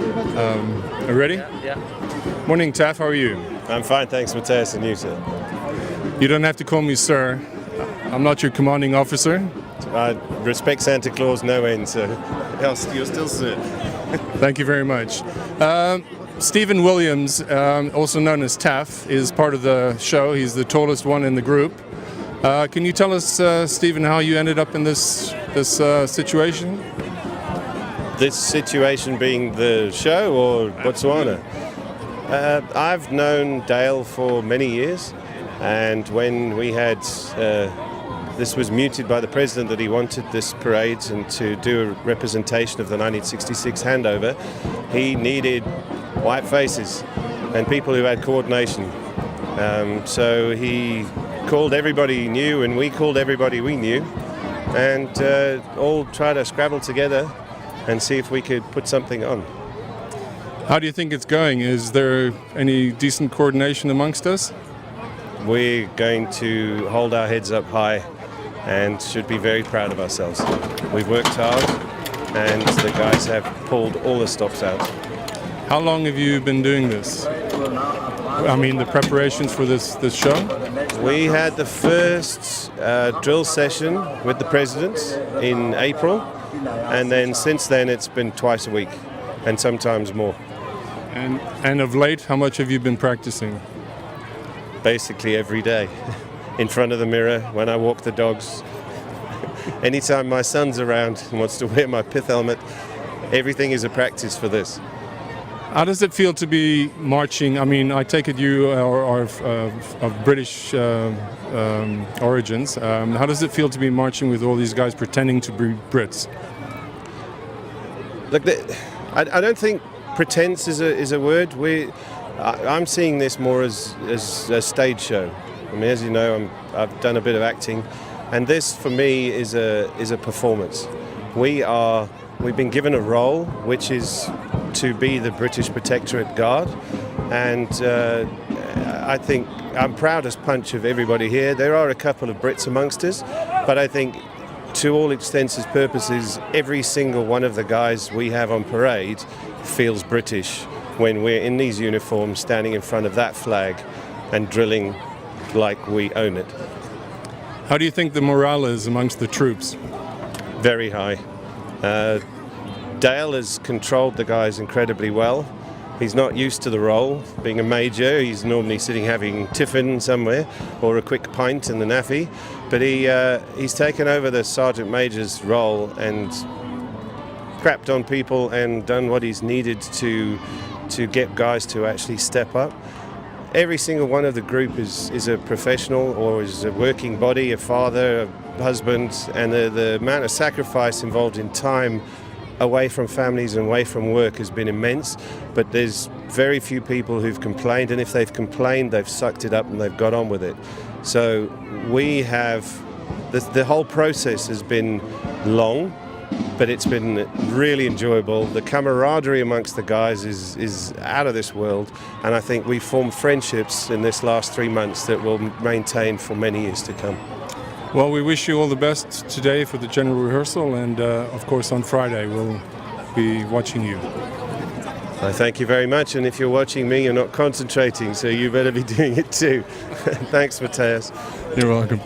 Are you ready? Yeah. Morning, Taff. How are you? I'm fine, thanks, Matthias, and you, sir. You don't have to call me sir. I'm not your commanding officer. I respect Santa Claus no end, so you're still sir. Thank you very much. Stephen Williams, also known as Taff, is part of the show. He's the tallest one in the group. Can you tell us, Stephen, how you ended up in this situation? This situation being the show or Botswana? I've known Dale for many years, and when we had this was mooted by the president that he wanted this parade and to do a representation of the 1966 handover, he needed white faces and people who had coordination. So he called everybody he knew, and we called everybody we knew, and all try to scrabble together and see if we could put something on. How do you think it's going? Is there any decent coordination amongst us? We're going to hold our heads up high and should be very proud of ourselves. We've worked hard and the guys have pulled all the stops out. How long have you been doing this? I mean, the preparations for this show? We had the first drill session with the president in April, and then since then it's been twice a week and sometimes more. And of late, how much have you been practicing? Basically every day, in front of the mirror, when I walk the dogs. Anytime my son's around and wants to wear my pith helmet, everything is a practice for this. How does it feel to be marching? I mean, I take it you are of British origins. How does it feel to be marching with all these guys pretending to be Brits? Look, I don't think pretense is a word. I'm seeing this more as a stage show. I mean, as you know, I've done a bit of acting, and this for me is a performance. We've been given a role, which is to be the British Protectorate Guard, and I think I'm proud as punch of everybody here. There are a couple of Brits amongst us, but I think to all intents and purposes, every single one of the guys we have on parade feels British when we're in these uniforms standing in front of that flag and drilling like we own it. How do you think the morale is amongst the troops? Very high. Dale has controlled the guys incredibly well. He's not used to the role, being a major. He's normally sitting having tiffin somewhere or a quick pint in the naffy. But he's taken over the Sergeant Major's role and crapped on people and done what he's needed to get guys to actually step up. Every single one of the group is a professional or is a working body, a father, a husband, and the amount of sacrifice involved in time away from families and away from work has been immense, but there's very few people who've complained, and if they've complained, they've sucked it up and they've got on with it. So we have, the whole process has been long, but it's been really enjoyable. The camaraderie amongst the guys is out of this world, and I think we've formed friendships in this last 3 months that will maintain for many years to come. Well, we wish you all the best today for the general rehearsal, and of course on Friday we'll be watching you. I thank you very much, and if you're watching me, you're not concentrating, so you better be doing it too. Thanks, Matthias. You're welcome.